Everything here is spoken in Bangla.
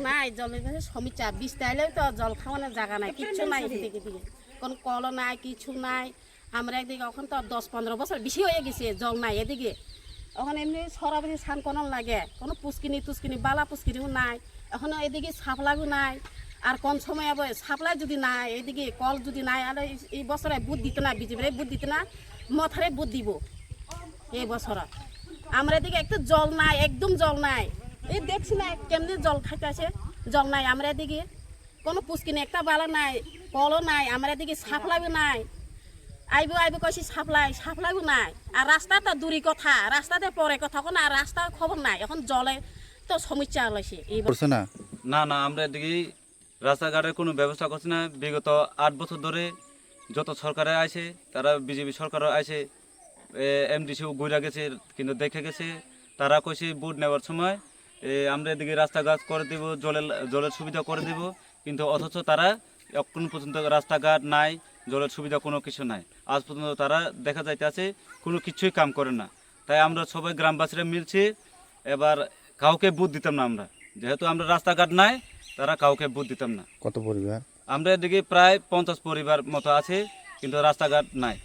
নাই, জলের সমস্যা। বৃষ্টি আইলেও তো জল খাওয়ানোর জায়গা নাই, কিচ্ছু নাই এদিকে দিকে, কোনো কলও নাই, কিছু নাই। আমরা একদিকে এখন তো 10-15 বছর বেশি হয়ে গেছে জল নাই এদিকে। এখন এমনি সরাবরি স্নান কোনো লাগে, কোনো পুষ্কিনি তুস্কিনি বালা পুষ্কিনিও নাই। এখন এদিকে সাপ্লাইও নাই। আর কোন সময় আবার সাপ্লাই যদি নাই, এদিকে কল যদি নাই, আর এই বছরে বুধ দিত না, বিজেপির বুধ দিত না, মথারে বুধ দিব এই বছর। আমরা এদিকে একটু জল নাই, একদম জল নাই। এই দেখছি না কেমনি জল খাইতেছে, জল নাই আমরা এদিকে। কোনো পুষ্কিনি একটা বালা নাই, কলও নাই, আমরা এদিকে সাপ্লাইও নাই। আইব কইছি সাপ্লাইও নাই। আর রাস্তা তো দূরই কথা, রাস্তাতে পরে কথা, কোনো আর রাস্তার খবর নাই। এখন জলে তো সমস্যা হয়েছে এই করছে না। না আমরা এদিকে রাস্তাঘাটের কোনো ব্যবস্থা করছে না। বিগত 8 বছর ধরে যত সরকারে আছে, তারা বিজেপি সরকারও আছে, এমডিসিও ঘুরে গেছে, কিন্তু দেখে গেছে। তারা কইছে ভোট নেওয়ার সময় আমরা এদিকে রাস্তাঘাট করে দেব, জলের সুবিধা করে দেব, কিন্তু অথচ তারা এখন পর্যন্ত রাস্তাঘাট নাই, জলের সুবিধা কোনো কিছু নাই। আজ পর্যন্ত তারা দেখা যাইতেছে কোনো কিছুই কাম করে না। তাই আমরা সবাই গ্রামবাসীরা মিলছি, এবার কাউকে ভোট দিতাম না আমরা, যেহেতু আমরা রাস্তাঘাট নাই, তারা কাউকে ভোট দিতাম না। কত পরিবার? আমরা এদিকে প্রায় 50 পরিবার মতো আছে, কিন্তু রাস্তাঘাট নাই।